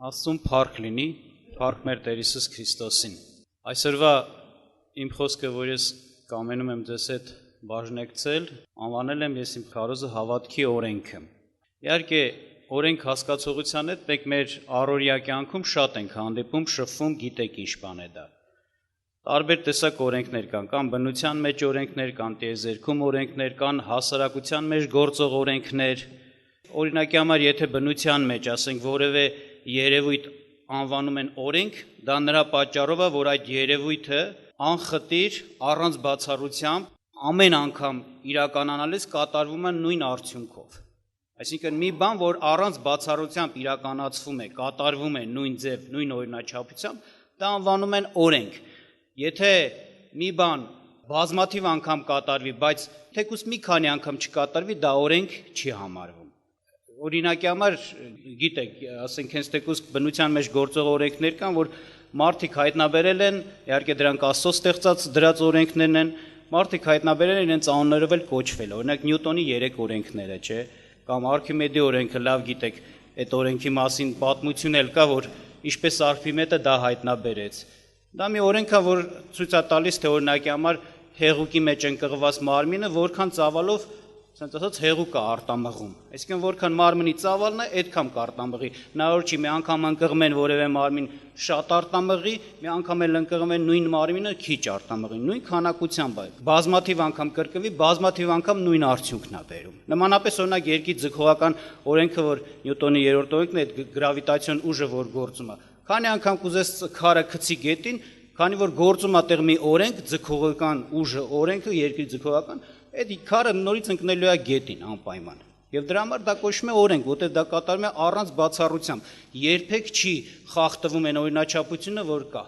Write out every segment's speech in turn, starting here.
Աստծուն փառք լինի, փառք մեր Տեր Հիսուս Քրիստոսին։ Այսօրվա իմ խոսքը, որ ես կամենում եմ ձեզ հետ բաժնեկցել, անվանել եմ ես իմ քարոզը հավատքի օրենքը։ Իհարկե, օրենք հասկացողության հետ մենք մեր առօրյա կյանքում շատ ենք հանդիպում, շփվում, գիտեք ինչ բան է դա։ Տարբեր տեսակ օրենքներ կան բնության մեջ օրենքներ, կան տիեզերքում օրենքներ, կան հասարակության մեջ գործող օրենքներ։ Օրինակի համար, եթե բնության մեջ, ասենք, որևէ երևույթ անվանում են օրենք, դա նրա պատճառով է, որ այդ երևույթը անխտիր, առանց բացառությամբ ամեն անգամ իրականանալիս կատարվում է նույն արդյունքով։ Այսինքն մի բան, որ առանց բացառությամբ իրականացվում է, կատարվում է նույն ձև, նույն օրինաչափությամբ, դա անվանում են օրենք։ Եթե մի բան բազմաթիվ անգամ կատարվի, բայց թեկուզ մի քանի անգամ չկատարվի, դա օրենք չի համարվում։ Օրինակի համար, գիտեք, ասենք հենց թեկուզ բնության մեջ գործող օրենքներ կան, որ մարդիկ հայտնաբերել են, իհարկե դրանք Աստծո ստեղծած դրած օրենքներն են, մարդիկ հայտնաբերել են իրենց անուններով էլ կոչվել, օրինակ Նյուտոնի 3 օրենքները, չէ, կամ Արքիմեդի օրենքը, լավ գիտեք, այդ օրենքի մասին պատմություն էլ կա, որ ինչպես Արքիմեդը դա հայտնաբերեց։ Դա մի օրենք է, որ ցույց է տալիս, թե օրինակի համար հեղուկի մեջ ընկղված մարմինը որքան ծավալով, ասենց ասած, հեղուկ է արտամղում։ Այսինքն որքան մարմնի ծավալն է, այդքան կարտամղի։ Նավոր չի, մի անգամ ընկղում են որևէ մարմին շատ արտամղի, մի անգամ էլ ընկղում են նույն մարմինը քիչ արտամղի, նույն քանակությամբ է։ Բազմաթիվ անգամ կրկնվի, բազմաթիվ անգամ նույն արդյունքն է բերում։ Նմանապես օրինակ երկրի ձգողական օրենքը, որ Նյուտոնի 3-րդ օրենքն է, այդ գրավիտացիոն ուժը, որ գործում է։ Քանի անգամ կուզես քարը գցի գետին, քանի որ գործում է տեղ մի օրենք, ձգողական ուժը, օրենքը երկրի ձգողական, այդ քարը նորից ընկնելու է գետին անպայման։ Եվ դրա համար դա կոչվում է օրենք, որտեղ դա կատարվում է առանց բացառությամբ։ Երբեք չի խախտվում այն օրինաչափությունը, որ կա։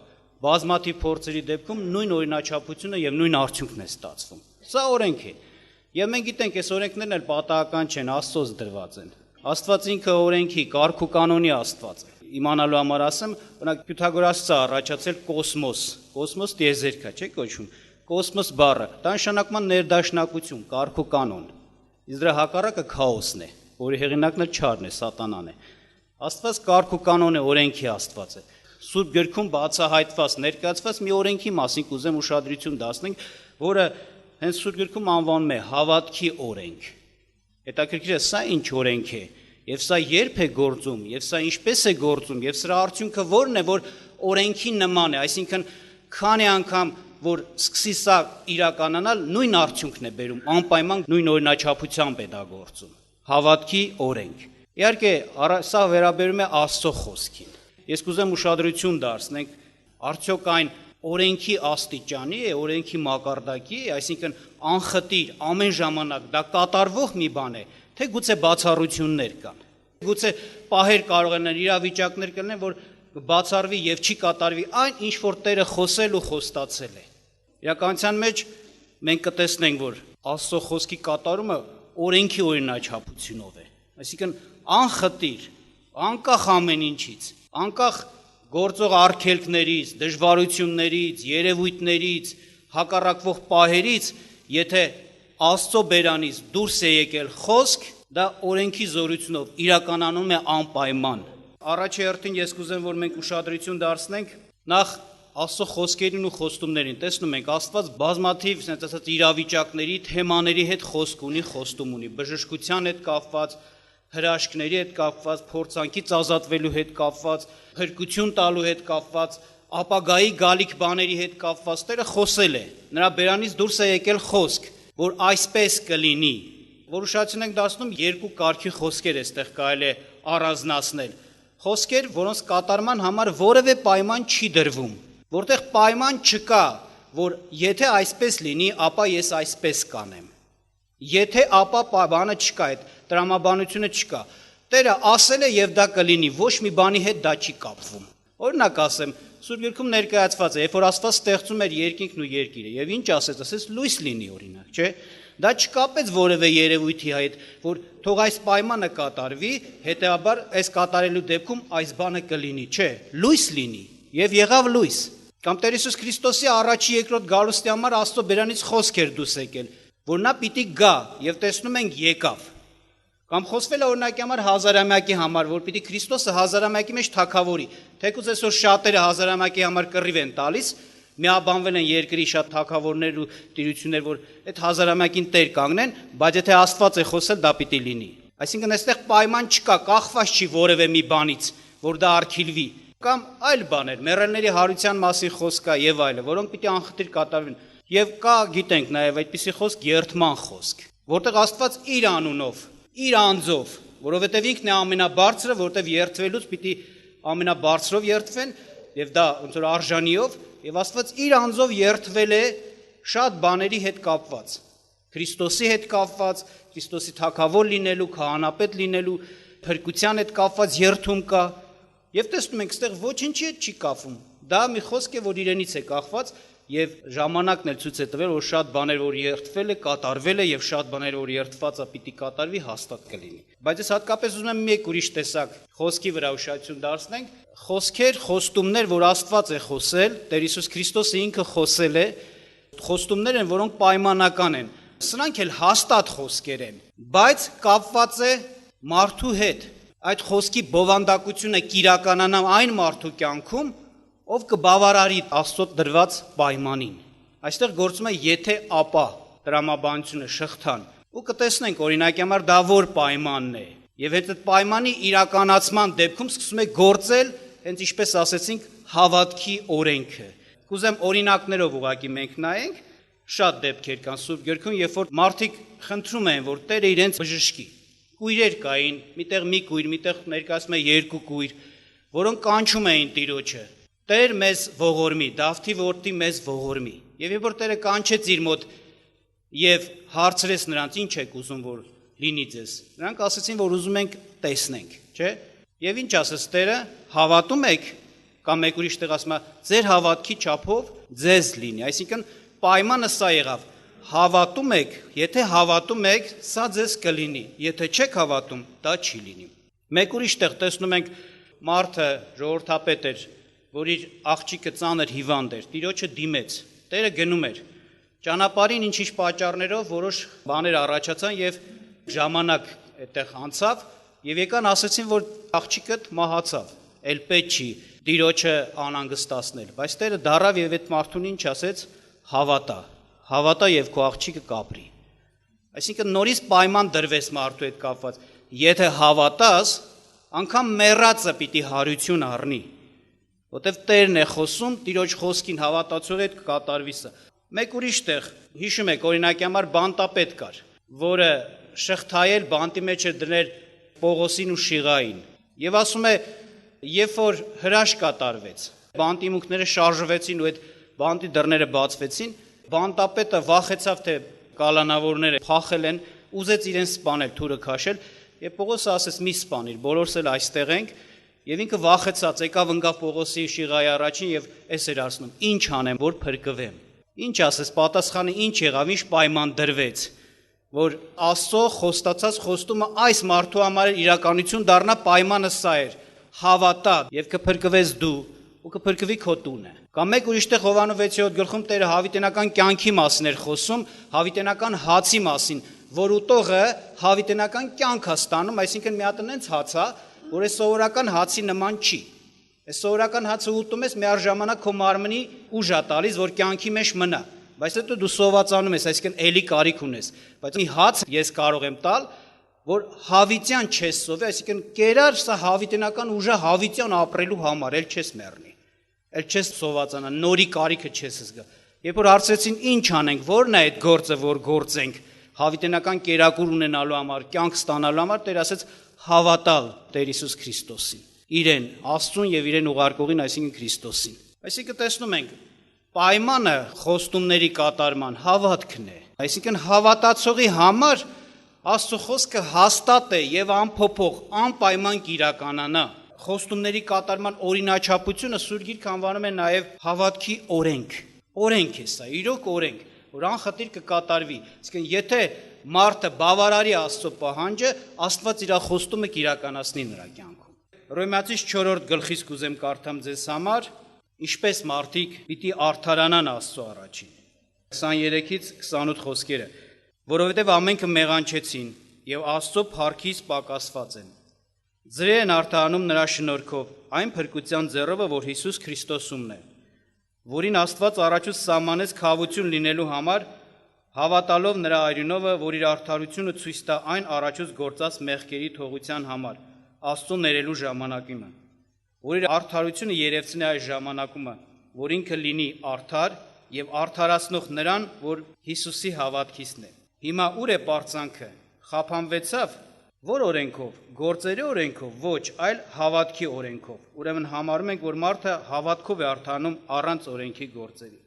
Բազմաթիվ փորձերի դեպքում նույն օրինաչափությունը եւ նույն արդյունքն է ստացվում։ Սա օրենք է։ Եվ մենք գիտենք, այս օրենքներն էլ պատահական չեն, Աստծոց դրված են։ Աստված ինքը օրենքի, կարգ ու կանոնի Աստված է։ Իմանալու համար ասեմ, օրինակ Պյութագորասը առաջացել կոսմոս։ Կոսմոս տիեզերք է, չէ՞ կոչվում։ Կոսմոս բառը, դա նշանակում է ներդաշնակություն, կարգ ու կանոն։ Իսկ դրա հակառակը քաոսն է, որի հեղինակն էլ չարն է, սատանան է։ Աստված կարգ ու կանոն է, օրենքի Աստված է։ Սուրբ գրքում բացահայտված, ներկայացված մի օրենքի մասին կուզեմ ուշադրություն դարձնենք, որը հենց Սուրբ գրքում անվանում է հավատքի օրենք։ Հետաքրքիր է, սա ինչ օրենք է։ Եվ սա երբ է գործում, եւ սա ինչպես է գործում, եւ սրա արդյունքը ո՞րն է, որ օրենքի նման է, այսինքն քանի անգամ որ սկսի սա իրականանալ, նույն արդյունքն է բերում, անպայման նույն օրինաչափությամբ է դա գործում։ Հավատքի օրենք։ Իհարկե, սա վերաբերում է Աստծո խոսքին։ Ես կուզեմ ուշադրություն դարձնենք, արդյոք այն օրենքի աստիճանի է, օրենքի մակարդակի է, այսինքն անխտիր, ամեն ժամանակ դա կատարվող մի բան է, թե գուցե բացառություններ կան։ Գուցե պահեր կարող են իրավիճակներ կլինեն, որ բացառվի եւ չի կատարվի այն, ինչ որ Տերը խոսել ու խոստացել է։ Իրականության մեջ մենք կտեսնենք, որ Աստծո խոսքի կատարումը օրենքի օրինաչափությունով է։ Այսինքն անխտիր, անկախ ամեն ինչից, անկախ գործող արգելքներից, դժվարություններից, երևույթներից, հակառակվող պահերից, եթե Աստծո բերանից դուրս է եկել խոսք, դա օրենքի զորությունով իրականանում է անպայման։ Առաջի հերթին ես կուզեմ, որ մենք ուշադրություն դարձնենք նախ Աստծո խոսքերին ու խոստումներին։ Տեսնում ենք, Աստված բազմաթիվ, ասենց ասած, իրավիճակների, թեմաների հետ խոսք ունի, խոստում ունի, բժշկության հետ կապված, հրաշքների հետ կապված, փորձանքից ազատվելու հետ կապված, փրկություն տալու հետ կապված, ապագայի գալիք բաների հետ կապված, Տերը խոսել է։ Նրա բերանից դուրս է եկել խոսք, որ այսպես կլինի։ Որ ուշադրություն ենք դարձնում, երկու կարգի խոսքեր այստեղ կարելի է առանձնացնել։ Խոսքեր, որոնց կատարման համար որևէ պայման չի դրվում, որտեղ պայման չկա, որ եթե այսպես լինի, ապա ես այսպես կանեմ։ Եթե ապա բանը չկա, այդ տրամաբանությունը չկա։ Տերը ասել է եւ դա կլինի, ոչ մի բանի հետ դա չի կապվում։ Օրինակ ասեմ, Սուրբ գրքում ներկայացված է, երբ որ Աստված ստեղծում էր երկինքն ու երկիրը, եւ ինչ ասեց, լույս լինի օրինակ, չէ՞։ Դա չկապեց որևէ երևույթի հետ, որ թող այս պայմանը կատարվի, հետեւաբար այս կատարելու դեպքում այս բանը կլինի, չէ, լույս լինի, եւ եղավ լույս։ Կամ Տեր Հիսուս Քրիստոսի առաջի երկրորդ գալուստի համար Աստծո բերանից խոսք էր դուրս եկել, որ նա պիտի գա, եւ տեսնում ենք եկավ։ Կամ խոսվել է օրինակի համար հազարամյակի համար, որ պիտի Քրիստոսը հազարամյակի մեջ թագավորի։ Թեկուզ այսօր շատերը հազարամյակի համար կռիվ են տալիս, միաբանվել են երկրի շատ թագավորներ ու տիրություններ, որ այդ հազարամյակին տեր կանգնեն, բայց եթե Աստված է խոսել, դա պիտի լինի։ Այսինքն այստեղ պայման չկա, կախված չի որևէ մի բանից, որ դա արգելվի, կամ այլ բաներ, մեռելների հարության մասին խոսք կա եւ այլը, որոնք պիտի անխտիր կատարվեն։ Եվ կա, գիտենք նաեւ այդպիսի խոսք, երթման խոսք, որտեղ Աստված իր անունով, իր անձով, որովհետեւ ինքն է ամենաբարձրը, որտեղ երթվելուց պիտի ամենաբարձրով երթվեն, եւ դա ոնց որ արժանիով, եւ Աստված իր անձով երթվել է շատ բաների հետ կապված, Քրիստոսի հետ կապված, Քրիստոսի թագավոր լինելու, քահանապետ լինելու, փրկության հետ կապված երթում կա, եւ տեսնում ենք, այստեղ ոչինչի հետ չի կապվում։ Դա մի խոսք է, որ իրենից է կախված, եւ ժամանակն էլ ցույց է տվել, որ շատ բաներ, որ երթվել է, կատարվել է, եւ շատ բաներ, որ երթված է, պիտի կատարվի, հաստատ կլինի։ Բայց ես հատկապես ուզում եմ մեկ ուրիշ տեսակ խոսքի վրա ուշադրություն դարձնենք, խոսքեր, խոստումներ, որ Աստված է խոսել, Տեր Հիսուս Քրիստոսը ինքը խոսել է, խոստումներ են, որոնք պայմանական են։ Սրանք էլ հաստատ խոսքեր են, բայց կապված է մարդու հետ։ Այդ խոսքի բովանդակությունը կիրականանա այն մարդու կյանքում, ով կբավարարի Աստծո դրված պայմանին։ Այստեղ գործում է եթե ապա տրամաբանությունը շղթան։ Ու կտեսնենք օրինակի համար դա որ պայմանն է։ Եվ այդ պայմանի իրականացման դեպքում սկսում է գործել, հենց ինչպես ասեցինք, հավատքի օրենքը։ Կուզեմ օրինակներով ուղղակի մենք նայենք, շատ դեպքեր կան Սուրբ Գրքում, երբ որ մարդիկ խնդրում են, որ Տերը իրենց բժշկի։ Կույրեր կային, միտեղ մի կույր, միտեղ ներկայացնում է երկու կույր, որոնք կանչում էին Տիրոջը։ Տեր մեզ ողորմի, Դավթի որդի մեզ ողորմի։ Եվ երբ որ Տերը կանչեց իր մոտ եւ հարցրեց նրանց, ինչ եք ուզում որ լինի ձեզ։ Նրանք ասացին, որ ուզում ենք տեսնենք, չէ՞։ Եվ ինչ ասեց Տերը, հավատում եք, կամ մեկ ուրիշ տեղ ասում է, ձեր հավատքի չափով ձեզ լինի։ Այսինքն պայմանը սա եղավ, հավատում եք, եթե հավատում եք, սա ձեզ կլինի, եթե չեք հավատում, դա չի լինի։ Մեկ ուրիշ տեղ տեսնում ենք մարդը ժողովրդապետ էր, որ իր աղջիկը ծանր հիվանդ էր, Տիրոջը դիմեց, Տերը գնում էր, ճանապարհին ինչ-ինչ պատճառներով որոշ բաներ առաջացան եւ ժամանակ այդտեղ անցավ եւ եկան ասացին, որ աղջիկդ մահացավ, էլ պետք չի Տիրոջը անհանգստացնել, բայց Տերը դարավ եւ այդ մարդուն ինչ ասեց, հավատա եւ քո աղջիկը կապրի։ Այսինքն նորից պայման դրվեց մարդու հետ կապված, եթե հավատաս, անգամ մեռածը պիտի հարություն առնի, որտեվ Տերն է խոսում, Տիրոջ խոսքին հավատացող հետ կկատարվի սա։ Մեկ ուրիշ տեղ, հիշում եք, օրինակի համար բանտապետ կար, որը շղթայել բանտի մեջ էր դնել Պողոսին ու Շիղային։ Եվ ասում է, երբ որ հրաշք կատարվեց, բանտի մուկները շարժվեցին ու այդ բանտի դռները բացվեցին, բանտապետը վախեցավ, թե կալանավորները փախել են, ուզեց իրեն սպանել, թուրը քաշել, եւ Պողոսը ասեց՝ մի սպանիր, բոլորս էլ այստեղ ենք, եւ ինքը վախեցած եկավ ընկավ Պողոսի Շիղայի առաջին եւ էս էր ասում. ինչ անեմ, որ փրկվեմ։ Ինչ ասես, պատասխանը ինչ եղավ, ինչ պայման դրվեց, որ Աստծո խոստացած խոստումը այս մարդու համար իրականություն դառնա, պայմանը սա էր, հավատա եւ կփրկվես դու ու կփրկվի քո տունը։ Կամ մեկ ուրիշ տեղ Հովհաննես 6-րդ գլխում Տերը հավիտենական կյանքի մասին էր խոսում, հավիտենական հացի մասին, որ ուտողը հավիտենական կյանք է ստանում, այսինքն մի հատ այնց հաց է, որ այս սովորական հացի նման չի։ Այս սովորական հացը ուտում ես, միաժամանակ քո մարմնի ուժ է տալիս, որ կյանքի մեջ մնա, բայց հետո դու սովածանում ես, այսինքն էլի կարիք ունես, բայց մի հաց ես կարող եմ տալ, որ հավիտյան չես սովի, այսինքն կերար սա հավիտենական ուժը հավիտյան ապրելու համար, էլ չես մեռնի, էլ չես սովածանա, նորի կարիքը չես զգա։ Երբ որ հարցրեցին ինչ անենք, որն է այդ գործը, որ գործենք, հավիտենական կերակուր ունենալու համար, կյանք ստանալու համար, Տեր ասեց հավատալ Տեր Հիսուս Քրիստոսին, իրեն, Աստծուն եւ իրեն ուղարկողին, այսինքն Քրիստոսին։ Այսինքն տեսնում ենք, պայմանը խոստումների կատարման հավատքն է, այսինքն հավատացողի համար Աստծո խոսքը հաստատ է եւ անփոփոխ, անպայման կիրականանա։ Խոստումների կատարման օրինաչափությունը Սուրբ Գիրքը անվանում է նաեւ հավատքի օրենք։ Օրենք է սա, իրոք օրենք, որ անխտիր կկատարվի։ Այսինքն եթե մարդը բավարարի Աստծո պահանջը, Աստված իր խոստումը կիրականացնի նրա կյանքում։ Հռոմեացիս 4-րդ գլխից կուզեմ կարդամ ձեզ համար, ինչպես մարդիկ պիտի արդարանան Աստծո առաջին։ 23-ից 28 խոսքերը։ Որովհետև ամենքը մեղանչեցին, եւ Աստծո փառքից պակասված են։ Ձրեր են արտահանում նրա շնորհքով այն փրկության ձեռովը, որ Հիսուս Քրիստոսումն է, որին Աստված առաջուց սահմանեց քավություն լինելու համար, հավատալով նրա այրունովը, որ իր արդարությունը ցույց տա այն առաջուց գործած մեղքերի թողության համար, Աստծո ներելու ժամանակումը, որ իր արդարությունը երևցնի այս ժամանակումը, որ ինքը լինի արդար եւ արդարացնող նրան, որ Հիսուսի հավատքիցն է։ Հիմա ուր է պարծանքը։ Խափանվեցավ որ օրենքով, գործերի օրենքով, ոչ, այլ հավատքի օրենքով։ Ուրեմն համարում ենք, որ մարդը հավատքով է արդարանում առանց օրենքի գործերի։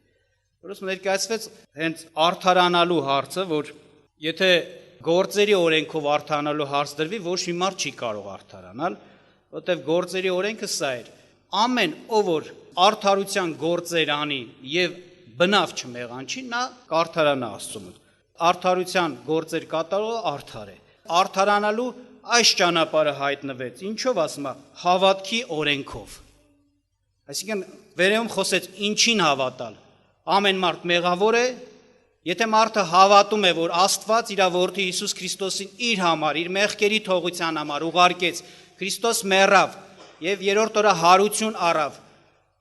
Որովհետև ներկայացվեց հենց արդարանալու հարցը, որ եթե գործերի օրենքով արդարանալու հարց դրվի, ոչ մի մարդ չի կարող արդարանալ, որովհետև գործերի օրենքը սա էր։ Ամեն ով որ արդարության գործեր անի եւ բնավ չմեղանչի, նա կարդարանա Աստծո մոտ։ Արդարության գործեր կատարողը արդար է։ Արդարանալու այս ճանապարհը հայտնվեց, ինչով ասում է, հավատքի օրենքով։ Այսինքն վերևում խոսեց ինչին հավատալ։ Ամեն մարդ մեղավոր է, եթե մարդը հավատում է, որ Աստված իր որդի Հիսուս Քրիստոսին իր համար, իր մեղքերի թողության համար ուղարկեց, Քրիստոս մեռավ եւ երրորդ օրը հարություն առավ,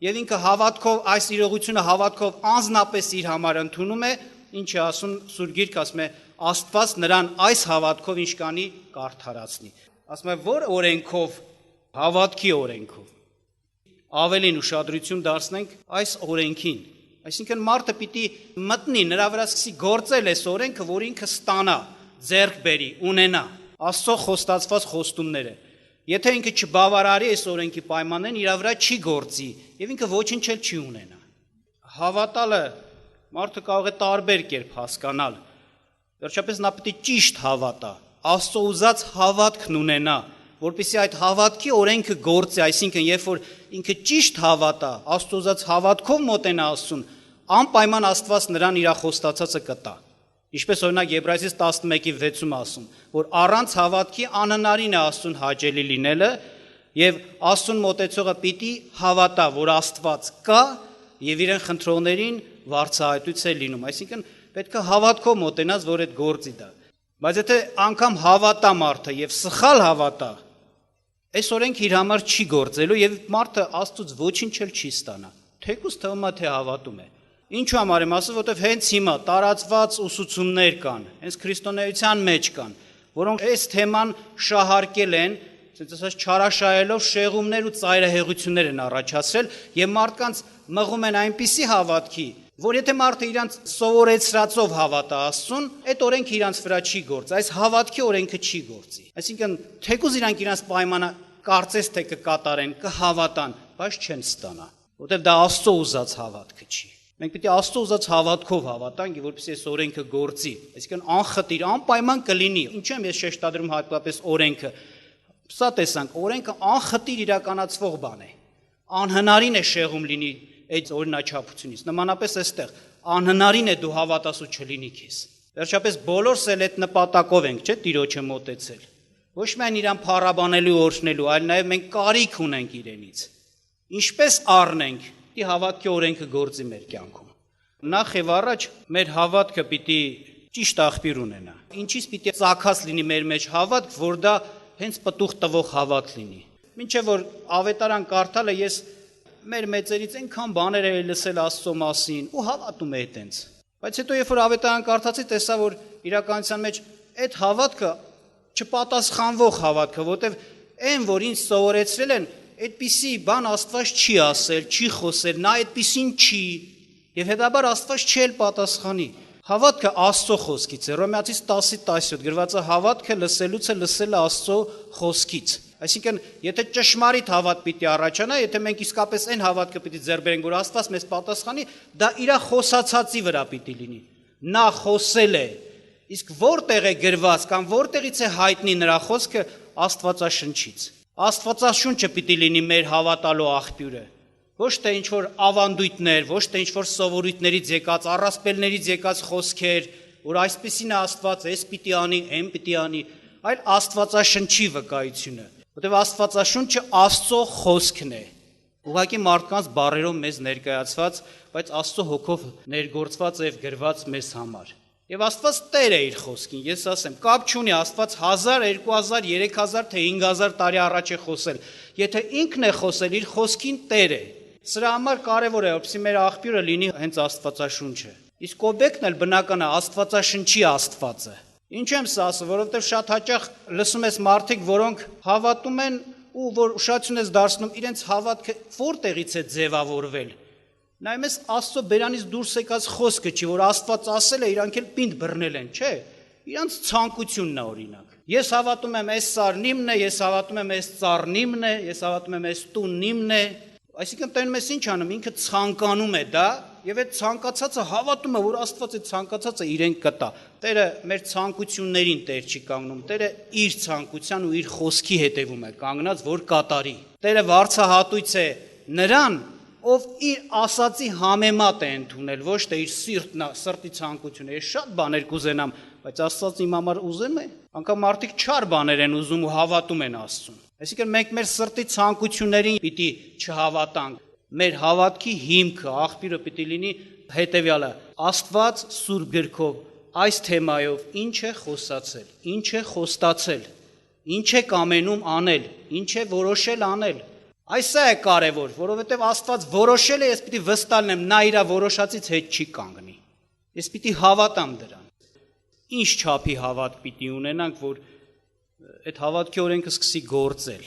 եւ ինքը հավատքով այս իրողությունը հավատքով անձնապես իր համար ընդունում է, ինչը ասում Սուրբ Գիրքը ասում է Աստված նրան այս հավատքով ինչ կանի կարդարացնի։ Ասում է որ օրենքով, հավատքի օրենքով։ Ավելին ուշադրություն դարձնենք այս օրենքին։ Այսինքն մարդը պիտի մտնի նրա վրա սկսի գործել այս օրենքը, որ ինքը ստանա, ձեռք բերի, ունենա Աստծո խոստացված խոստումները։ Եթե ինքը չբավարարի այս օրենքի պայմաններն, իր վրա չի գործի եւ ինքը ոչինչ էլ չի ունենա։ Հավատալը մարդը կարող է տարբեր կերպ հասկանալ։ Վերջապես նա պետք է ճիշտ հավատա, Աստծո ուզած հավատքն ունենա, որպեսզի այդ հավատքի օրենքը գործի, այսինքն երբ որ ինքը ճիշտ հավատա, Աստծո ուզած հավատքով մոտենա Աստծուն, անպայման Աստված նրան իր խոստացածը կտա։ Ինչպես օրինակ Եբրայեցիս 11:6-ում ասում, որ առանց հավատքի անհնարին է Աստծուն հաճելի լինելը, եւ Աստծուն մոտեցողը պիտի հավատա, որ Աստված կա եւ իրեն խնդրողներին վարձահայտույց է լինում։ Այսինքն պետք է հավատքով մոտենաս, որ այդ գործի դա։ Բայց եթե անգամ հավատա մարդը եւ սխալ հավատա, այս օրենքը իր համար չի գործելու եւ մարդը Աստծուց ոչինչ էլ չի ստանա։ Թեկուզ թվում է թե հավատում է։ Ինչու համար եմ ասում, որովհետև հենց հիմա տարածված ուսուցումներ կան, հենց քրիստոնեության մեջ կան, որոնք այս թեման շահարկել են, ասենց ասած չարաշահելով շեղումներ ու ծայրահեղություններ են առաջացրել եւ մարդկանց մղում են այնպիսի հավատքի, որ եթե մարդը իրանց սովորեցրածով հավատա Աստծուն, այդ օրենքը իրանց վրա չի գործի, այս հավատքի օրենքը չի գործի։ Այսինքն թեկուզ իրանք իրանց պայմանը կարծես թե կկատարեն, կհավատան, բայց չեն ստանա, որովհետև դա Աստծո ուզած հավատքը չի։ Մենք պետք է Աստծո ուզած հավատքով հավատանք, որպեսզի այս օրենքը գործի։ Այսինքն անխտիր, անպայման կլինի։ Ինչու եմ ես շեշտադրում հատկապես օրենքը։ Սա տեսանք, օրենքը անխտիր իրականացվող բան է։ Անհնարին է շեղում լինի այդ օրինաչափությունից։ Նմանապես այստեղ անհնարին է դու հավատասու չլինի քեզ։ Վերջապես բոլորս էլ այդ նպատակով ենք, չէ՞, Տիրոջը մոտեցել։ Ոչ միայն իրան փառաբանելու, օրհնելու, այլ նաև մենք կարիք ունենք իրենից։ Ինչպես առնենք Պիտի հավատքի օրենքը գործի մեր կյանքում։ Նախ եւ առաջ մեր հավատքը պիտի ճիշտ աղբյուր ունենա։ Ինչից պիտի ծագած լինի մեր մեջ հավատք, որ դա հենց պտուղ տվող հավատ լինի։ Մինչև որ ավետարան կարդալը ես մեր մեծերից այնքան բաներ եմ լսել Աստծո մասին ու հավատում եմ այդտենց։ Բայց հետո երբ որ ավետարան կարդացի, տեսա որ իրականության մեջ այդ հավատքը չպատասխանվող հավատքը, որտեվ այն որ ինձ սովորեցրել են այդպիսի բան Աստված չի ասել, չի խոսել, նա այդպիսին չի, եւ հետաբար Աստված չի էլ պատասխանի։ Հավատքը Աստծո խոսքից է։ Հռոմեացիս 10:17 գրված է հավատքը լսելուց է լսելը Աստծո խոսքից։ Այսինքն, եթե ճշմարիտ հավատ պիտի առաջանա, եթե մենք իսկապես այն հավատքը պիտի ձեռք բերենք, որ Աստված մեզ պատասխանի, դա իր խոսացածի վրա պիտի լինի։ Նա խոսել է, իսկ որտեղ է գրված կամ որտեղից է հայտնի նրա խոսքը Աստվածաշնչից։ Աստվածաշունչը պիտի լինի մեր հավատալու աղբյուրը, ոչ թե ինչ-որ ավանդույթներ, ոչ թե ինչ-որ սովորույթներից եկած, առասպելներից եկած խոսքեր, որ այսպեսին է Աստված, այս պիտի անի, այն պիտի անի, այլ Աստվածաշնչի վկայությունը, որտեղ Աստվածաշունչը Աստծո խոսքն է, ուղղակի մարդկանց բառերով մեզ ներկայացված, բայց Աստծո հոգով ներգործված եւ գրված մեզ համար։ Եվ Աստված Տեր է իր խոսքին, ես ասեմ, կապ չունի Աստված 1000, 2000, 3000 թե 5000 տարի առաջ է խոսել։ Եթե ինքն է խոսել, իր խոսքին Տեր է։ Սրա համար կարևոր է, որպեսզի մեր աղբյուրը լինի հենց Աստվածաշունչը։ Իսկ օբյեկտն էլ բնական է Աստվածաշնչի Աստվածը։ Ինչ եմ սա ասում, որովհետև շատ հաճախ լսում ես մարդիկ, որոնք հավատում են ու որ ուշադրություն ես դարձնում իրենց հավատքը որտեղից է ձևավորվել։ Նայում ես Աստծո բերանից դուրս եկած խոսքը չի, որ Աստված ասել է, իրանք էլ պինդ բռնել են, չէ։ Իրանց ցանկությունն է օրինակ։ Ես հավատում եմ այս սարն իմն է, ես հավատում եմ այս ծառն իմն է, ես հավատում եմ այս տունն իմն է։ Այսինքն տենում ես ինչ անում, ինքը ցանկանում է դա, եւ այդ ցանկացածը հավատում է, որ Աստված այդ ցանկացածը իրեն կտա։ Տերը մեր ցանկություններին Տեր չի կանգնում, Տերը իր ցանկության ու իր խոսքի հետևում է կանգնած, որ կատարի։ Տերը վարձահատույց է նրան, ով իր ասացի համեմատ է ընդունել, ոչ թե իր սրտի ցանկությունը։ Ես շատ բաներ կուզենամ, բայց Աստված իմ համար ուզում է։ Անկամ մարդիկ չար բաներ են ուզում ու հավատում են Աստծուն։ Այսինքն մենք մեր սրտի ցանկություններին պիտի չհավատանք։ Մեր հավատքի հիմքը, աղբյուրը պիտի լինի հետևյալը. Աստված Սուրբ գրքով այս թեմայով ինչ է խոսացել, ինչ է խոստացել, ինչ է կամենում անել, ինչ է որոշել անել։ Այս է կարևոր, որովհետև Աստված որոշել է, ես պիտի վստահ լինեմ, նա իր որոշածից հետ չի կանգնի։ Ես պիտի հավատամ դրան։ Ինչ չափի հավատ պիտի ունենանք, որ այդ հավատքի օրենքը սկսի գործել,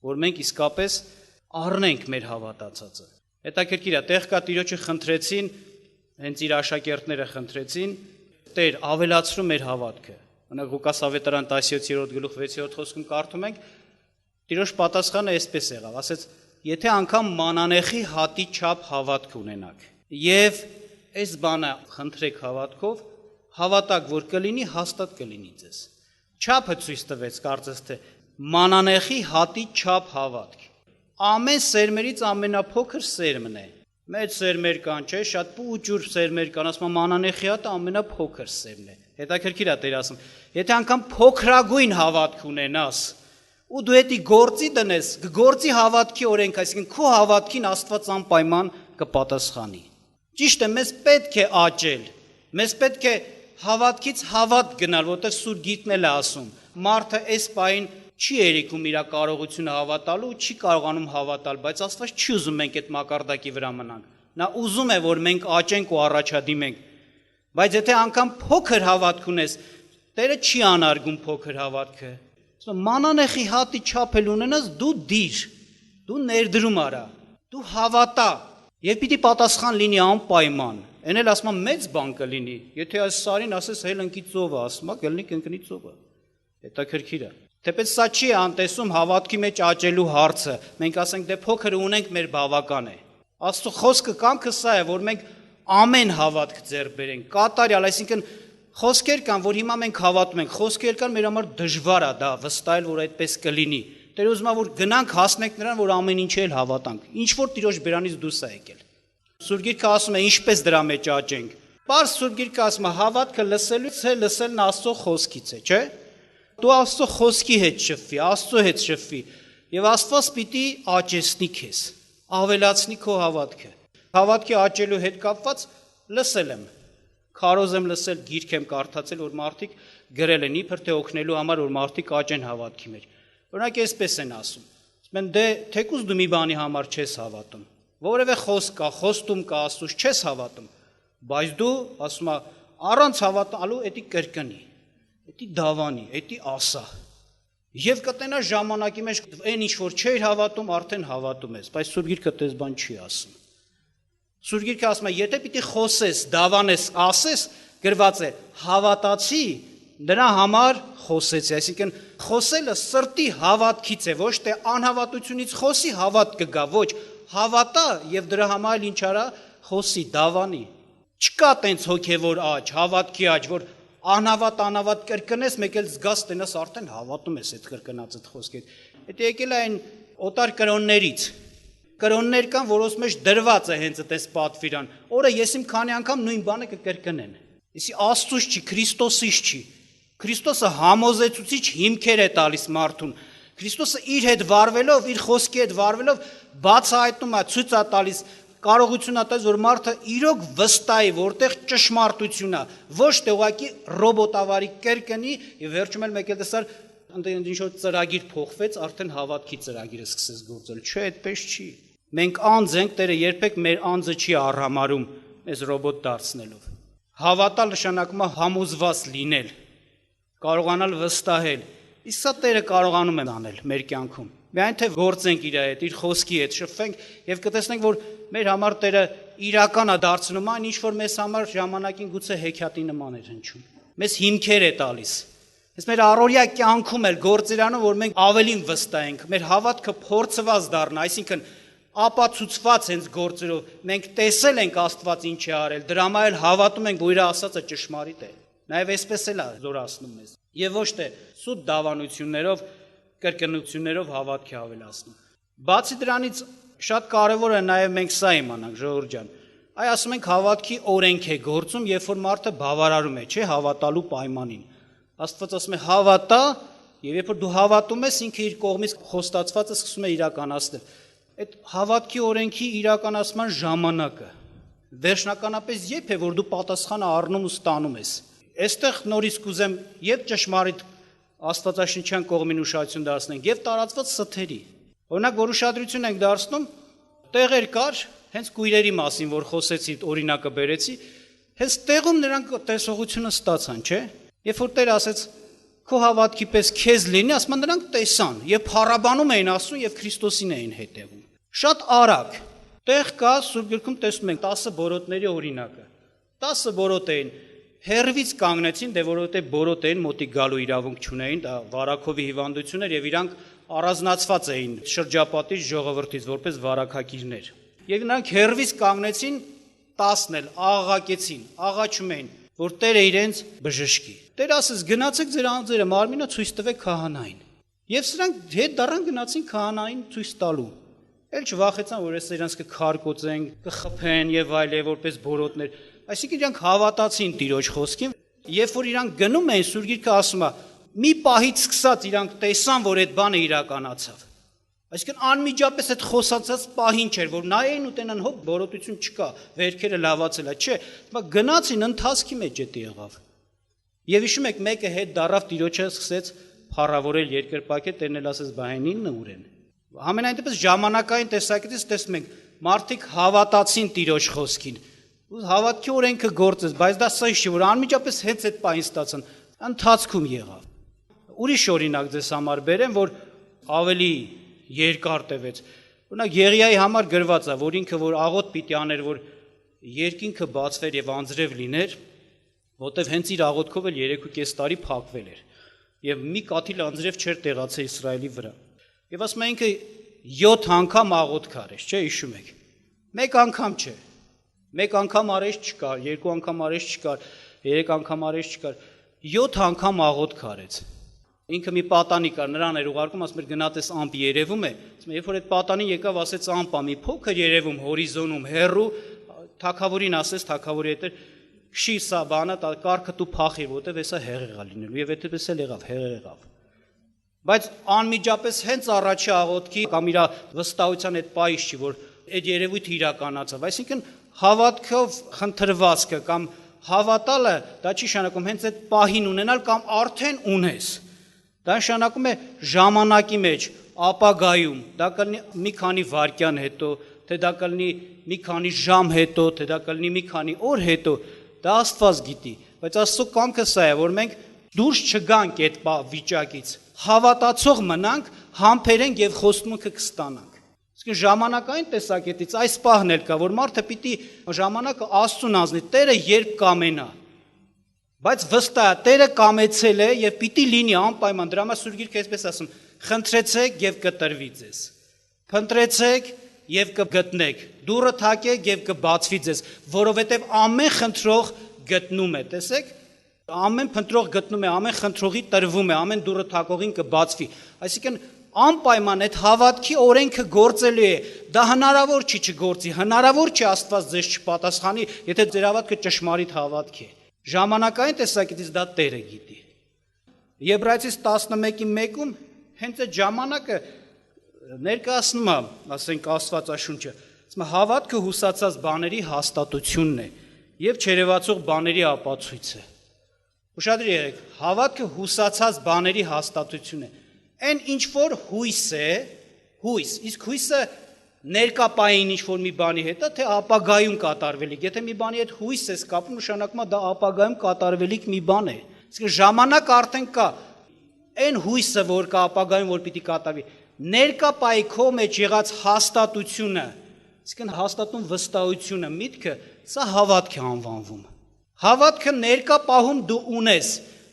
որ մենք իսկապես առնենք մեր հավատացածը։ Հետաքրքիր է, տեղ կա Տիրոջը խնդրեցին, հենց իր աշակերտները խնդրեցին, Տեր ավելացրու մեր հավատքը։ Օրինակ Ղուկաս ավետարան 17-րդ գլուխ 6-րդ խոսքում կարդում ենք, Տիրոջ պատասխանը այսպես եղավ, ասեց. եթե անգամ մանանեխի հատի չափ հավատք ունենաք եւ այս բանը խնդրեք հավատքով, հավատակ որ կլինի, հաստատ կլինի ձեզ։ Չափը ցույց տվեց, կարծես թե մանանեխի հատի չափ հավատք։ Ամեն սերմերից ամենափոքր սերմն է։ Մեծ սերմեր կան, չէ, շատ պուճուր սերմեր կան, ասում մանանեխի հատը ամենափոքր սերմն է։ Հետաքրքիր է Տեր ասում, եթե անգամ փոքրագույն հավատք ունենաս, ու դու էդի գործի դնես, գործի հավատքի օրենք, այսինքն քո հավատքին Աստված անպայման կպատասխանի։ Ճիշտ է, մեզ պետք է աճել, մեզ պետք է հավատքից հավատ գնալ, որտեղ Սուրբ Գիրքն էլ է ասում, մարդը այս պահին չի երիկում իր կարողությունը հավատալու, չի կարողանում հավատալ, բայց Աստված չի ուզում մենք այդ մակարդակի վրա մնանք։ Նա ուզում է, որ մենք աճենք ու առաջադիմենք։ Բայց եթե անգամ փոքր հավատք ունես, Տերը չի անարգում փոքր հավատքը։ Մանանեխի հատի չափել ունենաս, դու դիր, դու ներդրում արա, դու հավատա, եւ պիտի պատասխան լինի անպայման։ Էն էլ ասում եմ մեծ բան կլինի, եթե այս սարին ասես հել ընկի ծովը, ասում կլինի կընկնի ծովը։ Հետաքրքիր է։ Թեպետ սա չի անտեսում հավատքի մեջ աճելու հարցը։ Մենք ասենք դե փոքր ունենք, մեր բավական է։ Աստծո խոսքը կամքը սա է, որ մենք ամեն հավատք ձեռք բերենք, կատարյալ, այսինքն խոսքեր կան, որ հիմա մենք հավատում ենք, խոսքեր կան, մեր համար դժվար է դա վստահել, որ այդպես կլինի։ Տերը ուզում է, որ գնանք հասնենք նրան, որ ամեն ինչ էլ հավատանք։ Ինչ որ Տիրոջ բերանից դուրս է եկել։ Սուրբ Գիրքը ասում է, ինչպես դրա մեջ աճենք։ Պարզ Սուրբ Գիրքը ասում է, հավատքը լսելուց է, լսելն Աստծո խոսքից է, չէ՞։ Դու Աստծո խոսքի հետ շփվի, Աստծո հետ շփվի, եւ Աստված պիտի աճեցնի քեզ, ավելացնի քո հավատքը։ Հավատքի աճելու հետ կապված լսել եմ։ Քարոզ եմ լսել, գիրք եմ կարդացել, որ մարդիկ գրել են, իբր թե օգնելու համար, որ մարդիկ աճեն հավատքի մեջ։ Օրինակ այսպես են ասում։ Ասում են, դե թեկուզ դու մի բանի համար չես հավատում։ Որևէ խոսք կա, խոստում կա, Աստծուց չես հավատում, բայց դու ասում ես, առանց հավատալու էդի կրկնի, էդի դավանի, էդի ասա։ Եվ կտենաս ժամանակի մեջ այն ինչ որ չէր հավատում, արդեն հավատում ես, բայց Սուրբ Գիրքը տես բան չի ասում։ Սուրբ Գիրքը ասում է, եթե պիտի խոսես, դավանես, ասես, գրված է, հավատացի, դրա համար խոսեցի, այսինքն խոսելը սրտի հավատքից է, ոչ թե անհավատությունից խոսի, հավատ կգա, ոչ, հավատա եւ դրա համար ինչ արա, խոսի, դավանի։ Չկա տենց հոգևոր աճ, հավատքի աճ, որ անհավատ կրկնես, մեկ էլ զգաս տենաս արդեն հավատում ես այդ կրկնած այդ խոսքեր։ Դա եկել է այն օտար կրոններից։ Կրոններ կան, որոնց մեջ դրված է հենց այդպես պատվիրան։ Օրը ես իմ քանի անգամ նույն բանը կկրկնեն։ Իսի Աստծուց չի, Քրիստոսից չի։ Քրիստոսը համոզեցուցիչ հիմքեր է տալիս մարդուն։ Քրիստոսը իր հետ վարվելով, իր խոսքի հետ վարվելով բացահայտում է, ցույց է տալիս, կարողություն ատես, որ մարդը իրոք վստահի, որտեղ ճշմարտությունն է, ոչ թե ուղղակի ռոբոտավարի կերկնի եւ վերջում էլ մեկ էլ տեսար ինչ-որ ծրագիր փոխվեց, արդեն հավատքի ծրագիրը սկսեց գործել։ Չէ, այդպես չի։ Մենք անձ ենք, Տերը երբեք մեր անձը չի առհամարում մեզ ռոբոտ դարձնելով։ Հավատալ նշանակում է համոզված լինել, կարողանալ վստահել։ Իսկ սա Տերը կարողանում է անել մեր կյանքում։ Միայն թե գործենք իր հետ, իր խոսքի հետ, շփվենք եւ կտեսնենք, որ մեր համար Տերը իրական է դարձնում այն, ինչ որ մեզ համար ժամանակին գուցե հեքիաթի նման էր հնչում։ Մեզ հիմքեր է տալիս։ Այս մեր առօրյա կյանքում էլ գործերանում, որ մենք ավելին վստահենք, մեր հավատքը փորձված դառնա, այսինքն ապացուցված հենց գործերով, մենք տեսել ենք Աստված ինչ է արել, դրա համար էլ հավատում ենք, որ իր ասածը ճշմարիտ է։ Նաև այսպես էլ է զորացնում մեզ։ Եվ ոչ թե սուտ դավանություններով, կրկնություններով հավատք է ավելացնում։ Բացի դրանից շատ կարևոր է նաև մենք սա իմանանք, ժողովուրդ ջան։ Այ ասում ենք հավատքի օրենք է գործում, երբ որ մարդը բավարարում է, չէ, հավատալու պայմանին։ Աստված ասում է հավատա, եւ երբ որ դու հավատում ես, ինքը իր կողմից խոստացվածը սկսում է իրականացնել։ Այդ հավատքի օրենքի իրականացման ժամանակը վերջնականապես երբ է, որ դու պատասխանը առնում ու ստանում ես։ Այստեղ նորից կուզեմ եւ ճշմարիտ աստվածաշնչյան կողմին ուշադրություն դարձնենք եւ տարածված սթերի։ Օրինակ, որ ուշադրություն ենք դարձնում, տեղեր կար, հենց կույրերի մասին, որ խոսեցի, օրինակը բերեցի, հենց տեղում նրանք տեսողությունը ստացան, չէ՞։ Երբ որ Տերը ասեց քո հավատքի պես քեզ լինի, ասում նրանք տեսան եւ փառաբանում էին Աստծուն եւ Քրիստոսին էին հետևում։ Շատ արագ տեղ կա Սուրբ գրքում տեսնում ենք 10 բորոտների օրինակը։ 10 բորոտ էին, հերվից կանգնեցին, դե որովհետեւ բորոտ էին, մոտիկ գալու իրավունք չունեին, դա Վարագովի հիվանդություն էր եւ իրանք առանձնացված էին շրջապատից ժողովրդից որպես վարակակիրներ։ Եվ նրանք հերվից կանգնեցին 10-ն էլ աղաղակեցին, աղաչում էին, որ Տերը իրենց բժշկի։ Տերը ասեց գնացեք ձեր անձերը մարմինը ցույց տվեք քահանային։ Եվ սրանք հետ դառան գնացին քահանային ցույց տալու։ Էլ չվախեցան, որ ես իրենց կքարկոծեն, կխփեն եւ այլ որպես բորոտներ։ Այսինքն իրանք հավատացին Տիրոջ խոսքին, երբ որ իրանք գնում էին, Սուրբ Գիրքը ասում է, մի պահից սկսած իրանք տեսան, որ այդ բանը իրականացավ։ Այսինքն անմիջապես այդ խոսացած պահին չէր, որ նայեն ու տենան հոп բորոտություն չկա, վերքերը լավացել է, չէ, բայց գնացին ընթացքի մեջ էդ եղավ։ Եվ հիշում եք մեկը հետ դառավ Տիրոջը սկսեց փառավորել երկրպագե, Տերն էլ ասեց բահենին ուր են։ Համենայն դեպս ժամանակային տեսակետից տեսնում ենք մարդիկ հավատացին Տիրոջ խոսքին։ Ու հավատքի օրենքը գործեց, բայց դա սա չի, որ անմիջապես հենց այդ պահին ստացան, ընթացքում եղավ։ Ուրիշ օրինակ ձեզ համար բերեմ, որ ավելի երկար տևեց։ Օրինակ Եղիայի համար գրված է, որ ինքը որ աղոտ պիտի աներ, որ երկինքը բացվեր եւ անձրև լիներ, որտեվ հենց իր աղոթքով էլ 3.5 տարի փակվել էր եւ մի կաթիլ անձրև չէր տեղացել Իսրայելի վրա։ Եվ ասում է ինքը 7 անգամ աղոթք արեց, չէ՞, հիշում եք։ Մեկ անգամ չէ։ Մեկ անգամ արեց չկար, երկու անգամ արեց չկար, 3 անգամ արեց չկար, 7 անգամ աղոթք արեց։ Ինքը մի պատանի կար, նրան էր ուղարկում, ասում էր գնա տես ամպ երևում է, ասում է երբ որ այդ պատանին եկավ, ասեց ամպ, մի փոքր երևում հորիզոնում, հեռու, թագավորին ասեց, թագավորի հետ էր քշի սա բանը, կարգը դու փախիր, որտեվ հեսա հեղեղ է լինելու, եւ այդպես էլ եղավ, հեղեղ եղավ։ Բայց անմիջապես հենց առաջի աղոթքի կամ իր վստահության այդ պահից չի, որ այդ երևույթը իրականացավ, այսինքն հավատքով խնդրվածքը կամ հավատալը դա չի նշանակում հենց այդ պահին ունենալ կամ արդեն ունես։ Դա նշանակում է ժամանակի մեջ, ապագայում, դա կլինի մի քանի վայրկյան հետո, թե դա կլինի մի քանի ժամ հետո, թե դա կլինի մի քանի օր հետո, դա Աստված գիտի, բայց Աստծո կամքը սա է, որ մենք դուրս չգանք այդ վիճակից, հավատացող մնանք, համբերենք եւ խոստմունքը կստանանք։ Իսկ ժամանակային տեսակետից այս պահն էլ կա, որ մարդը պիտի ժամանակը Աստծուն ազնի, Տերը երբ կամենա։ Բայց վստահ Տերը կամեցել է եւ պիտի լինի անպայման, դրա համար Սուրբ Գիրքը այսպես ասում, խնդրեցեք եւ կտրվի ձեզ։ Փնտրեցեք եւ կգտնեք, դուռը թակեք եւ կբացվի ձեզ, որովհետեւ ամեն խնդրող գտնում է, տեսեք, ամեն փնտրող գտնում է, ամեն խնդրողի տրվում է, ամեն դուռը թակողին կբացվի։ Այսինքն անպայման այդ հավատքի օրենքը գործելու է, դա հնարավոր չի չգործի, հնարավոր չի Աստված ձեզ չպատասխանի, եթե ձեր հավատքը ճշմարիտ հավատք է։ Ժամանակային տեսակետից դա Տերը գիտի։ Եբրայեցիս 11:1-ում հենց այդ ժամանակը ներկայացնում է, ասենք Աստվածաշունչը, Ասում հավատքը հուսացած բաների հաստատությունն է եւ չերևացող բաների ապացույցը։ Ուշադրի եղեք, հավատքը հուսացած բաների հաստատությունն է։ Այն ինչ որ հույս է, հույս, իսկ հույսը ներկապային ինչ որ մի բանի հետ է, թե ապագայում կատարվելիք։ Եթե մի բանի հետ հույս ես կապում, նշանակում է դա ապագայում կատարվելիք մի բան է։ Իսկ ժամանակ արդեն կա, այն հույսը, որ կա ապագայում, որ պիտի կատարվի, ներկապայի քո մեջ եղած հաստատությունը, իսկ հաստատուն վստահությունը, միտքը, սա հավատք է անվանվում։ Հավատքը ներկա պահում դու ունես,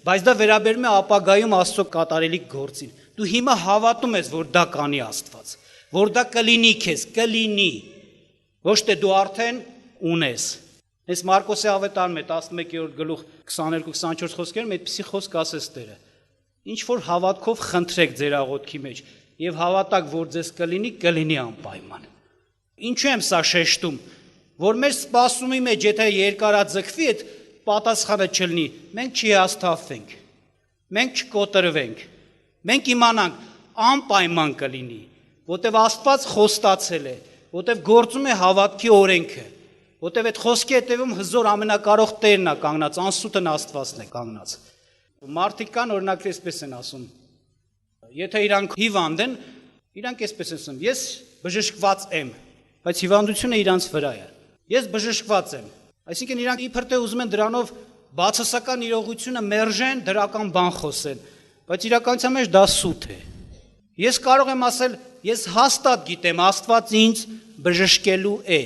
բայց դա վերաբերում է ապագայում Աստծո կատարելիք գործին։ Դու հիմա հավատում ես, որ դա կանի Աստված, որ դա կլինի քեզ, կլինի, ոչ թե դու արդեն ունես։ Այս Մարկոսի ավետարանում է 11-րդ գլուխ 22-24 խոսքերում այդպիսի խոսք ասես Տերը։ Ինչ որ հավատքով խնդրեք ձեր աղոթքի մեջ եւ հավատակ, որ ձեզ կլինի անպայման։ Ինչու եմ սա շեշտում, որ մեր սպասումի մեջ եթե երկարաձգվի, այդ պատասխանը չլինի, մենք չհիասթափվենք, մենք չկոտրվենք, մենք իմանանք անպայման կլինի, որտեվ Աստված խոստացել է, որտեվ գործում է հավատքի օրենքը, որտեվ այդ խոսքի հետևում հզոր ամենակարող Տերն է կանգնած, անսուտն Աստվածն է կանգնած։ Մարդիկ կան, օրինակ, այսպես են ասում, եթե իրանք հիվանդ են, իրանք այսպես են ասում, ես բժշկված եմ, բայց հիվանդությունը իրանց վրա է։ Ես բժշկված եմ, այսինքն իրանք իբր թե ուզում են դրանով բացասական իրողությունը մերժեն, դրական բան խոսեն, բայց իրականության մեջ դա սուտ է։ Ես կարող եմ ասել, ես հաստատ գիտեմ, Աստված ինձ բժշկելու է։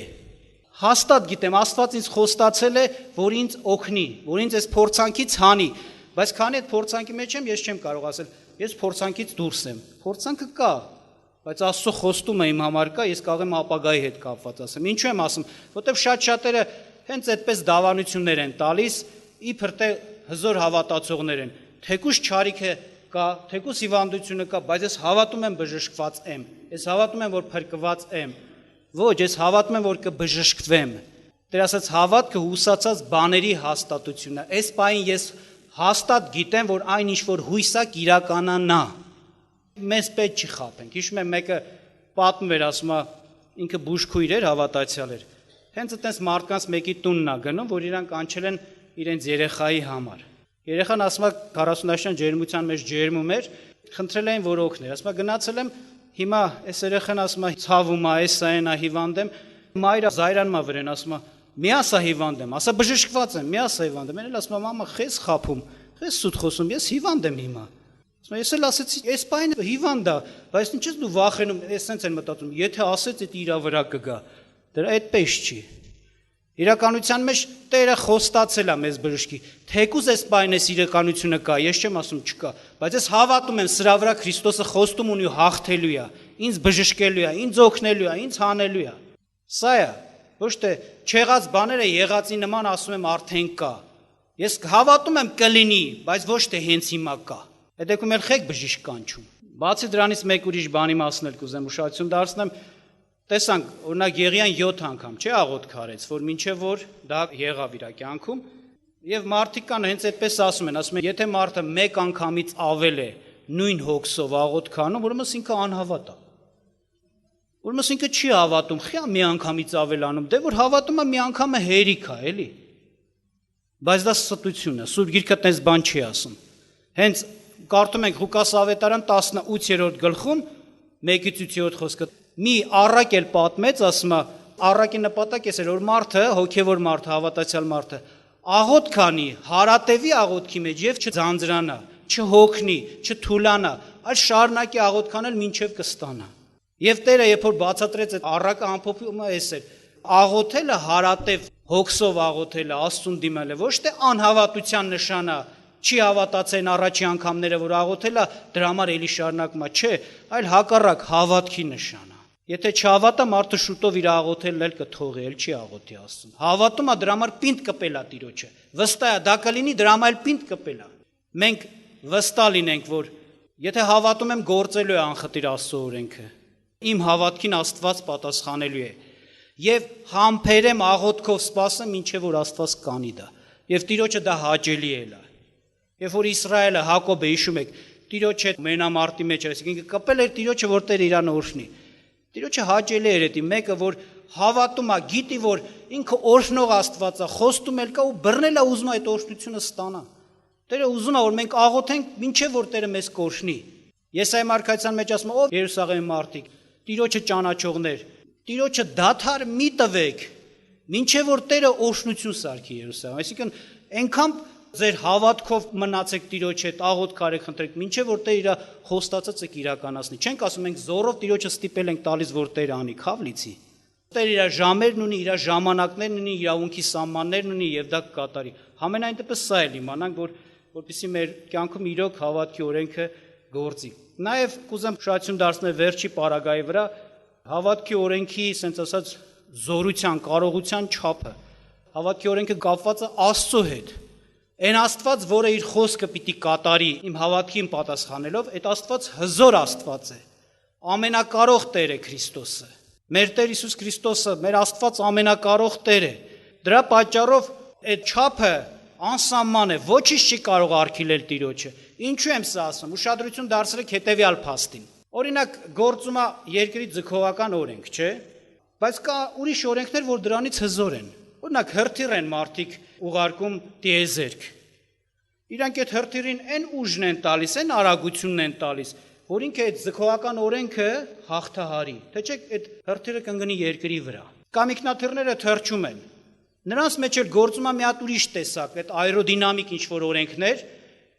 Հաստատ գիտեմ, Աստված ինձ խոստացել է, որ ինձ օգնի, որ ինձ այս փորձանքից հանի, բայց քանի այդ փորձանքի մեջ եմ, ես չեմ կարող ասել, ես փորձանքից դուրս եմ։ Փորձանքը կա, բայց Աստծո խոստումը իմ համար կա, ես կարող եմ ապագայի հետ կապված ասեմ։ Ինչու եմ ասում, որտեվ շատ-շատերը հենց այդպես դավանություններ են տալիս, իբր թե հզոր հավատացողներ են։ Թեկուզ չարիքը կա, թեկուզ հիվանդությունը կա, բայց ես հավատում եմ բժշկված եմ։ Ես հավատում եմ, որ փրկված եմ։ Ոչ, ես հավատում եմ, որ կբժշկվեմ։ Տեր ասաց հավատքը հուսացած բաների հաստատությունն է։ Այս պահին ես հաստատ գիտեմ, որ այն ինչ որ հույս է կիրականանա։ Մեզ պետք չի խաբենք։ Հիշում եմ մեկը պատմում էր, ասում է, ինքը բուժքույր էր, հավատացյալ էր։ Հենց այդպես մարդկանց մեկի տունն է գնում, որ իրանք կանչել են իրենց երեխայի համար։ Երեխան ասում է 40-աշան ջերմության մեջ ջերմում էր, խնդրել էին որ օգներ։ Ասում է գնացել եմ, հիմա այս երեխան ասում է ցավում է, էսա են, հիվանդ եմ։ Մայրը զայրանում է վրան, ասում է մի ասա հիվանդ եմ, ասա բժշկված եմ, մի ասա հիվանդ եմ։ Էլ ասում է մամա խես խափում, խես սուտ խոսում, ես հիվանդ եմ հիմա։ Ես էլ ասեցի, այս պայն հիվանդ է, բայց ինչ ես դու վախենում, ես սենց են մտածում, եթե ասեց, այդ իրա վրա կգա, դրա այդպես չի։ Իրականության մեջ Տերը խոստացել է մեզ բժշկի, թեկուզ այս պայն էս իրականությունը կա, ես չեմ ասում չկա, բայց ես հավատում եմ սրա վրա Քրիստոսը խոստում ունի հաղթելու է, ինձ բժշկելու է, ինձ օգնելու է, ինձ հանելու է։ Սա է, ոչ թե չեղած բաները եղածի նման ասում եմ արդեն կա։ Ես հավատում եմ կլինի, բայց ոչ թե հենց հիմա կա։ Այդ դեպքում էլ խեք բժիշկ կանչում։ Բացի դրանից մեկ ուրիշ բանի մասն էլ կուզեմ ուշադրություն դարձնեմ, տեսանք, օրինակ Եղիան 7 անգամ չէ աղոթք արեց, որ մինչև որ դա եղավ իր կյանքում, եւ մարդիկ կան հենց այդպես ասում են, եթե մարդը մեկ անգամից ավել է նույն հոգսով աղոթք անում, ուրեմն ինքը անհավատ է։ Ուրեմն ինքը չի հավատում, խիա մի անգամից ավել անում, դե որ հավատում է մի անգամը հերիք է, էլի։ Բայց դա ստությունն է, Սուրբ Գիրքը տես բան չի ասում։ Հենց կարդում ենք Ղուկաս ավետարան 18-րդ գլխում 1-7 խոսքը մի առակ էլ պատմեց, ասում է, առակի նպատակը էր, որ մարդը, հոգևոր մարդը, հավատացյալ մարդը աղոթք քանի, հարատևի աղոթքի մեջ եւ չձանձրանա, չհոգնի, չթուլանա, այլ շարունակի աղոթք անել մինչեւ կստանա։ Եվ Տերը երբ որ բացատրեց այդ առակը ամփոփումը էս էր, աղոթելը հարատև հոգսով աղոթելը, Աստծուն դիմելը, ոչ թե անհավատության նշան է, չի հավատացեն առաջի անգամները, որ աղոթելա, դրա համար էլի շարունակում է, չէ, այլ հակառակ հավատքի նշան է։ Եթե չհավատա, մարդը շուտով իր աղոթելն էլ կթողի, էլ չի աղոթի Աստծուն։ Հավատում է, դրա համար պինդ կպելա Տիրոջը։ Վստահ է, դա կլինի, դրա համար էլ պինդ կպելա։ Մենք վստահ լինենք, որ եթե հավատում եմ, գործելու է անխտիր Աստծո օրենքը։ Իմ հավատքին Աստված պատասխանելու է։ Եվ համբերեմ աղոթքով սպասեմ, ինչեւ որ Աստված կանի դա։ Եվ Տիրոջը դա հաճելի է։ Երբ որ Իսրայելը Հակոբը հիշում եք, Տիրոջ հետ մենամարտի մեջ էր, այսինքն կպել էր Տիրոջը, որ Տերը իրան օրհնի։ Տիրոջը հաճելի էր դա, մեկը որ հավատում է, գիտի, որ ինքը օրհնող Աստված է, խոստում էլ կա ու բռնել է ուզում այդ օրհնությունը ստանա։ Տերը ուզում է, որ մենք աղոթենք, մինչև որ Տերը մեզ կօրհնի։ Եսայի մարգարեության մեջ ասում է, ով Երուսաղեմի մարդիկ, Տիրոջը ճանաչողներ, Տիրոջը դադար մի տվեք, մինչև որ Տերը օրհնություն սարքի Երուսաղեմ։ Այսինքն այնքան ձեր հավատքով մնացեք Տիրոջ հետ, աղոթք արեք, խնդրեք, մինչև որ Տերը իր խոստացածը կիրականացնի։ Չենք ասում մենք զորով Տիրոջը ստիպել ենք տալիս, որ Տերը անի, քավլիցի։ Տերը իր ժամերն ունի, իր ժամանակներն ունի, իրավունքի սահմաններն ունի եւ դա կկատարի։ Համենայն դեպս սա էլ իմանանք, որպեսզի մեր կյանքում իրոք հավատքի օրենքը գործի։ Նաեւ կուզեմ շարություն դարձնել վերջի պարագայի վրա հավատքի օրենքի, ասենց ասած, զորության, կարողության չափը։ Հավատքի օրենքը կապված է Աստծո հետ։ Այն Աստված, որը իր խոսքը պիտի կատարի իմ հավատքին պատասխանելով, այդ Աստված հզոր Աստված է։ Ամենակարող Տեր է Քրիստոսը։ Մեր Տեր Հիսուս Քրիստոսը, մեր Աստված ամենակարող Տեր է։ Դրա պատճառով այդ չափը անսահման է, ոչինչ չի կարող արգելել Տիրոջը։ Ինչու եմ սա ասում։ Ուշադրություն դարձրեք հետևյալ փաստին։ Օրինակ, գործում է երկրի ձգողական օրենք, չէ՞։ Բայց կա ուրիշ օրենքներ, որ դրանից հզոր են։ Օրինակ, հրթիռ են մարդիկ ուղարկում տիեզերք։ Իրանք այդ հրթիռին այն ուժն են տալիս, այն արագությունն են տալիս, որ ինքը այդ ձգողական օրենքը հաղթահարի։ Թե չէ այդ հրթիռը կընկնի երկրի վրա։ Կամ ինքնաթիռները թռչում են։ Նրանց մեջ էլ գործում է մի հատ ուրիշ տեսակ, այդ աերոդինամիկ ինչ-որ օրենքներ,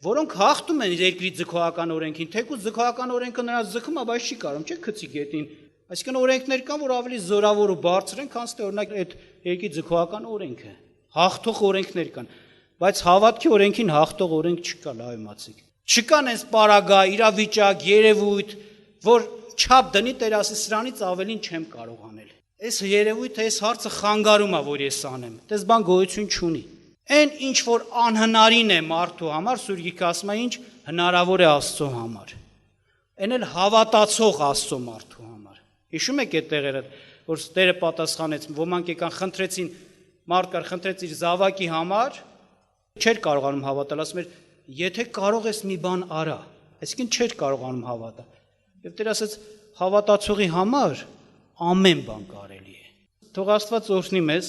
որոնք հաղթում են երկրի ձգողական օրենքին, թեկուզ ձգողական օրենքը նրանց ձգում է, բայց չի կարող, չէ՞ գցի գետին։ Այսինքն օրենքներ կան, որ ավելի զորավոր ու բարձր են, քան թե օրինակ այդ երկրի ձգողական օրենքը։ Հաղթող օրենքներ կան, բայց հավատքի օրենքին հաղթող օրենք չկա, լավ իմացեք։ Չկան այս պարագա, իրավիճակ, երևույթ, որ չափ դնի Տեր ասի սրանից ավելին չեմ կարող անել։ Այս երևույթը, այս հարցը խանգարում է, որ ես անեմ։ Դες բան գոյություն չունի։ Այն ինչ որ անհնարին է մարդու համար, Սուրբ Գիրքը ասում է ինչ հնարավոր է Աստծո համար։ Այն էլ հավատացող Աստծո մարդու համար։ Հիշում եք այդ տեղերը, որ Տերը պատասխանեց, ոմանք եկան խնդրեցին, մարդ կար խնդրեց իր զավակի համար, չէր կարողանում հավատալ, ասում էր, եթե կարող ես մի բան արա, այսինքն չէր կարողանում հավատալ։ Եվ Տերը ասաց, հավատացողի համար ամեն բան կարելի է։ Թող Աստված օրհնի մեզ,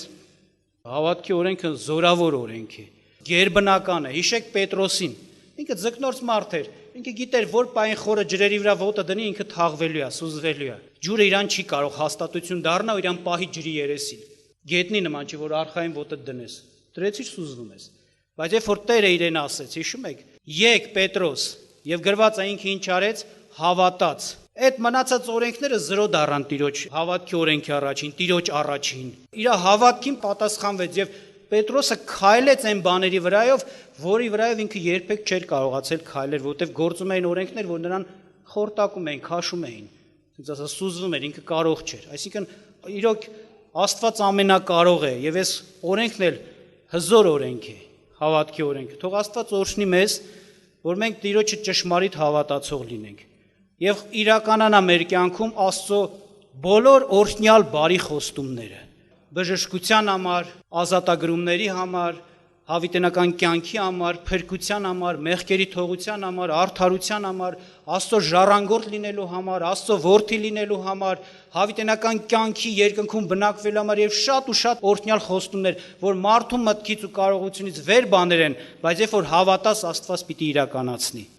հավատքի օրենքը զորավոր օրենք է, գերբնական է։ Հիշեք Պետրոսին, ինքը ձկնորս մարդ էր, ինքը գիտեր, որ պայն խորը ջրերի վրա ոտը դնի, ինքը թաղվելու է, սուզվելու է։ Ջուրը իրան չի կարող հաստատություն դառնա, իրան պահի ջրի երեսին։ Գետնի նման չի, որ արխային ոտը դնես, դրեցիր սուզվում ես։ Բայց երբ որ Տերը իրեն ասեց, հիշում եք, եկ Պետրոս, եւ գրված է ինքը ինչ արեց, հավատաց։ Այդ մնացած օրենքները զրո դառան Տիրոջ հավատքի օրենքի առաջին, Տիրոջ առաջին։ Իր հավատքին պատասխանվեց եւ Պետրոսը քայլեց այն բաների վրայով, որի վրայով ինքը երբեք չէր կարողացել քայլել, որտեղ գործում էին օրենքներ, որ նրան խորտակում էին, քաշում էին։ Ինձ ասա սուզվում էր, ինքը կարող չէր։ Այսինքն իրոք Աստված ամենակարող է եւ այս օրենքն էլ հզոր օրենք է, հավատքի օրենքը։ Թող Աստված օրհնի մեզ, որ մենք Տիրոջը ճշմարիտ հավատացող լինենք եւ իրականանա մեր կյանքում Աստծո բոլոր օրհնյալ բարի խոստումները բժշկության համար, ազատագրումների համար, հավիտենական կյանքի համար, փրկության համար, մեղքերի թողության համար, արդարության համար, Աստծո ժառանգորդ լինելու համար, Աստծո որդի լինելու համար, հավիտենական կյանքի երկնքում բնակվելու համար եւ շատ ու շատ օրհնյալ խոստումներ, որ մարդու մտքից ու կարողությունից վեր բաներ են, բայց երբ որ հավատաս Աստված պիտի իրականացնի։